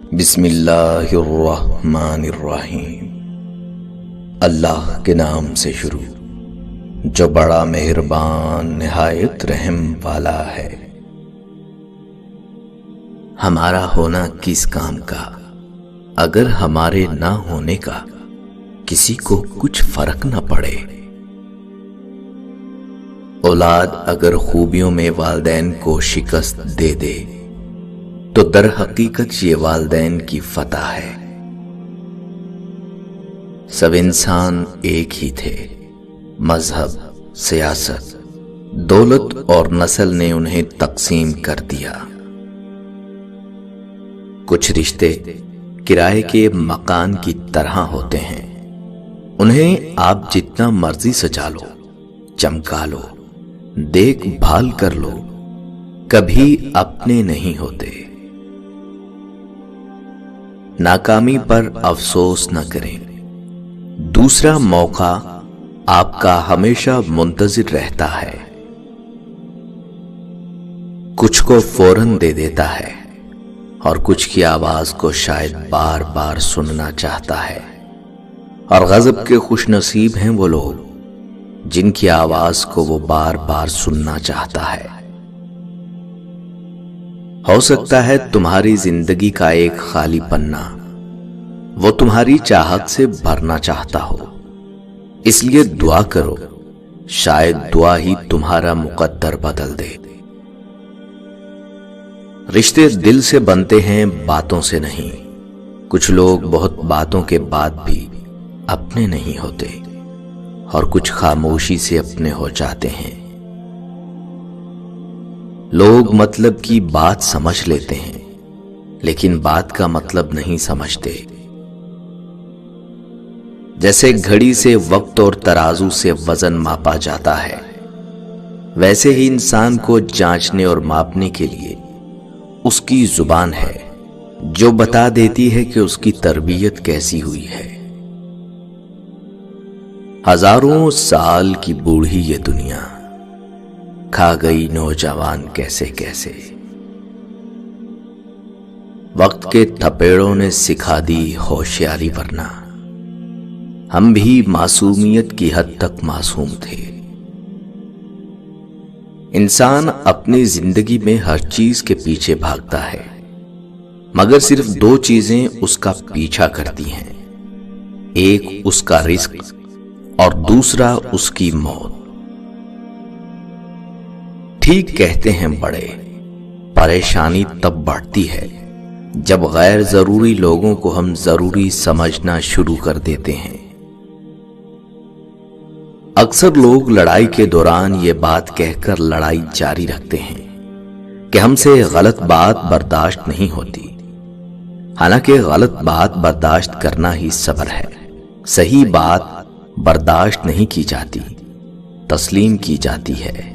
بسم اللہ الرحمن الرحیم۔ اللہ کے نام سے شروع جو بڑا مہربان نہایت رحم والا ہے۔ ہمارا ہونا کس کام کا اگر ہمارے نہ ہونے کا کسی کو کچھ فرق نہ پڑے۔ اولاد اگر خوبیوں میں والدین کو شکست دے دے تو در حقیقت یہ والدین کی فتح ہے۔ سب انسان ایک ہی تھے، مذہب، سیاست، دولت اور نسل نے انہیں تقسیم کر دیا۔ کچھ رشتے کرائے کے مکان کی طرح ہوتے ہیں، انہیں آپ جتنا مرضی سجا لو، چمکا لو، دیکھ بھال کر لو، کبھی اپنے نہیں ہوتے۔ ناکامی پر افسوس نہ کریں، دوسرا موقع آپ کا ہمیشہ منتظر رہتا ہے۔ کچھ کو فوراً دے دیتا ہے اور کچھ کی آواز کو شاید بار بار سننا چاہتا ہے، اور غضب کے خوش نصیب ہیں وہ لوگ جن کی آواز کو وہ بار بار سننا چاہتا ہے۔ ہو سکتا ہے تمہاری زندگی کا ایک خالی پنہ وہ تمہاری چاہت سے بھرنا چاہتا ہو، اس لیے دعا کرو، شاید دعا ہی تمہارا مقدر بدل دے۔ رشتے دل سے بنتے ہیں، باتوں سے نہیں۔ کچھ لوگ بہت باتوں کے بعد بھی اپنے نہیں ہوتے اور کچھ خاموشی سے اپنے ہو جاتے ہیں۔ لوگ مطلب کی بات سمجھ لیتے ہیں لیکن بات کا مطلب نہیں سمجھتے۔ جیسے گھڑی سے وقت اور ترازو سے وزن ماپا جاتا ہے، ویسے ہی انسان کو جانچنے اور ماپنے کے لیے اس کی زبان ہے جو بتا دیتی ہے کہ اس کی تربیت کیسی ہوئی ہے۔ ہزاروں سال کی بوڑھی یہ دنیا کھا گئی نوجوان کیسے کیسے۔ وقت کے تھپیڑوں نے سکھا دی ہوشیاری، ورنہ ہم بھی معصومیت کی حد تک معصوم تھے۔ انسان اپنی زندگی میں ہر چیز کے پیچھے بھاگتا ہے، مگر صرف دو چیزیں اس کا پیچھا کرتی ہیں، ایک اس کا رزق اور دوسرا اس کی موت۔ ٹھیک کہتے ہیں بڑے، پریشانی تب بڑھتی ہے جب غیر ضروری لوگوں کو ہم ضروری سمجھنا شروع کر دیتے ہیں۔ اکثر لوگ لڑائی کے دوران یہ بات کہہ کر لڑائی جاری رکھتے ہیں کہ ہم سے غلط بات برداشت نہیں ہوتی، حالانکہ غلط بات برداشت کرنا ہی صبر ہے۔ صحیح بات برداشت نہیں کی جاتی، تسلیم کی جاتی ہے۔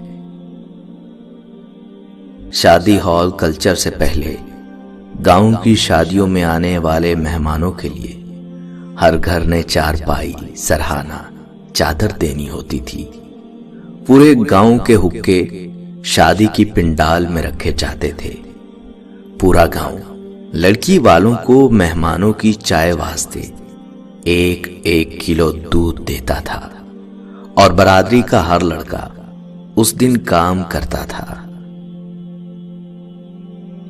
شادی ہال کلچر سے پہلے گاؤں کی شادیوں میں آنے والے مہمانوں کے لیے ہر گھر نے چارپائی، سرہانہ، چادر دینی ہوتی تھی۔ پورے گاؤں کے حقے شادی کی پنڈال میں رکھے جاتے تھے۔ پورا گاؤں لڑکی والوں کو مہمانوں کی چائے واسطے 1 کلو دودھ دیتا تھا، اور برادری کا ہر لڑکا اس دن کام کرتا تھا۔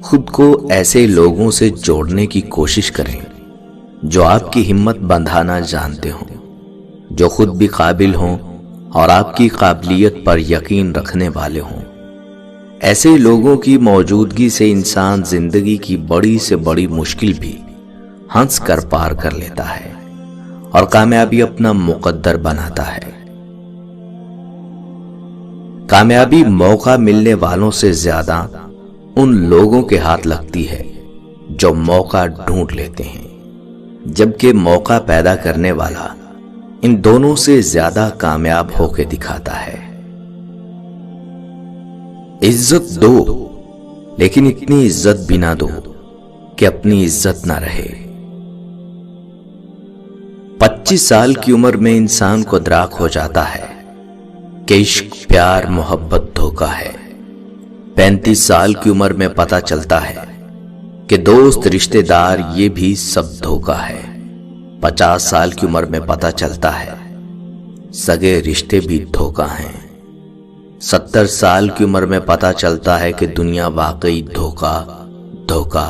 خود کو ایسے لوگوں سے جوڑنے کی کوشش کریں جو آپ کی ہمت بندھانا جانتے ہوں، جو خود بھی قابل ہوں اور آپ کی قابلیت پر یقین رکھنے والے ہوں۔ ایسے لوگوں کی موجودگی سے انسان زندگی کی بڑی سے بڑی مشکل بھی ہنس کر پار کر لیتا ہے اور کامیابی اپنا مقدر بناتا ہے۔ کامیابی موقع ملنے والوں سے زیادہ ان لوگوں کے ہاتھ لگتی ہے جو موقع ڈھونڈ لیتے ہیں، جبکہ موقع پیدا کرنے والا ان دونوں سے زیادہ کامیاب ہو کے دکھاتا ہے۔ عزت دو، لیکن اتنی عزت بھی نہ دو کہ اپنی عزت نہ رہے۔ 25 سال کی عمر میں انسان کو ادراک ہو جاتا ہے کہ عشق، پیار، محبت دھوکہ ہے۔ 35 سال کی عمر میں پتہ چلتا ہے کہ دوست رشتہ دار یہ بھی سب دھوکا ہے۔ 50 سال کی عمر میں پتہ چلتا ہے سگے رشتے بھی دھوکا ہیں۔ 70 سال کی عمر میں پتہ چلتا ہے کہ دنیا واقعی دھوکا دھوکا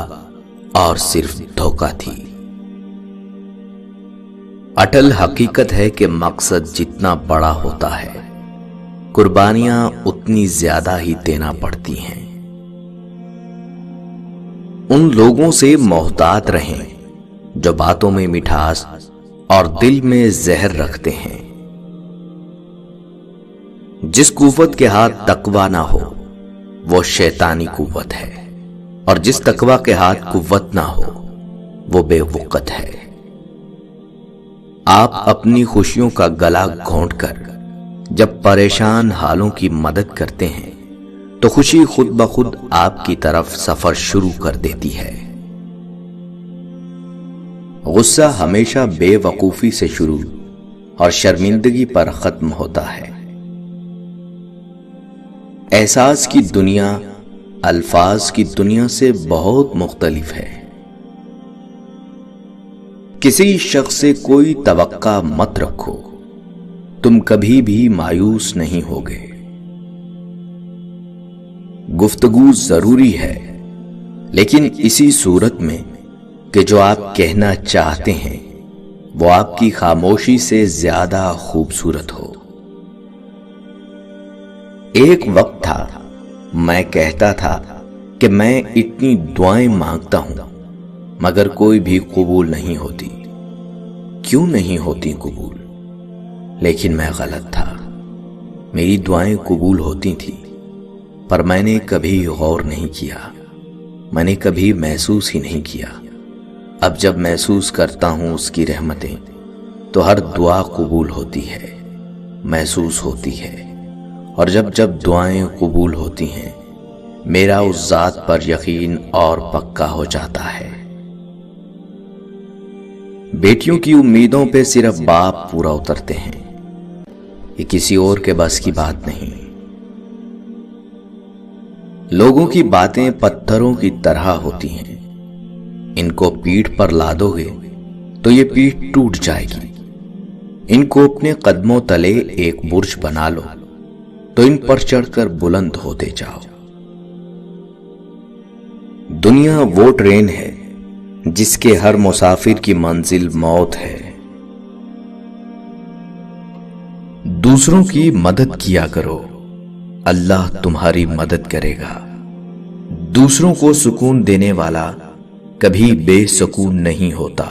اور صرف دھوکا تھی۔ اٹل حقیقت ہے کہ مقصد جتنا بڑا ہوتا ہے قربانیاں اتنی زیادہ ہی دینا پڑتی ہیں۔ ان لوگوں سے محتاط رہیں جو باتوں میں مٹھاس اور دل میں زہر رکھتے ہیں۔ جس قوت کے ہاتھ تقویٰ نہ ہو وہ شیطانی قوت ہے، اور جس تقویٰ کے ہاتھ قوت نہ ہو وہ بے وقت ہے۔ آپ اپنی خوشیوں کا گلا گھونٹ کر جب پریشان حالوں کی مدد کرتے ہیں تو خوشی خود بخود آپ کی طرف سفر شروع کر دیتی ہے۔ غصہ ہمیشہ بے وقوفی سے شروع اور شرمندگی پر ختم ہوتا ہے۔ احساس کی دنیا الفاظ کی دنیا سے بہت مختلف ہے۔ کسی شخص سے کوئی توقع مت رکھو، تم کبھی بھی مایوس نہیں ہوگے۔ گفتگو ضروری ہے، لیکن اسی صورت میں کہ جو آپ کہنا چاہتے ہیں وہ آپ کی خاموشی سے زیادہ خوبصورت ہو۔ ایک وقت تھا میں کہتا تھا کہ میں اتنی دعائیں مانگتا ہوں مگر کوئی بھی قبول نہیں ہوتی۔ کیوں نہیں ہوتی قبول؟ لیکن میں غلط تھا۔ میری دعائیں قبول ہوتی تھیں، پر میں نے کبھی غور نہیں کیا، میں نے کبھی محسوس ہی نہیں کیا۔ اب جب محسوس کرتا ہوں اس کی رحمتیں تو ہر دعا قبول ہوتی ہے، محسوس ہوتی ہے، اور جب جب دعائیں قبول ہوتی ہیں میرا اس ذات پر یقین اور پکا ہو جاتا ہے۔ بیٹیوں کی امیدوں پہ صرف باپ پورا اترتے ہیں، یہ کسی اور کے بس کی بات نہیں۔ لوگوں کی باتیں پتھروں کی طرح ہوتی ہیں، ان کو پیٹھ پر لادو گے تو یہ پیٹھ ٹوٹ جائے گی۔ ان کو اپنے قدموں تلے ایک برج بنا لو تو ان پر چڑھ کر بلند ہوتے جاؤ۔ دنیا وہ ٹرین ہے جس کے ہر مسافر کی منزل موت ہے۔ دوسروں کی مدد کیا کرو، اللہ تمہاری مدد کرے گا۔ دوسروں کو سکون دینے والا کبھی بے سکون نہیں ہوتا۔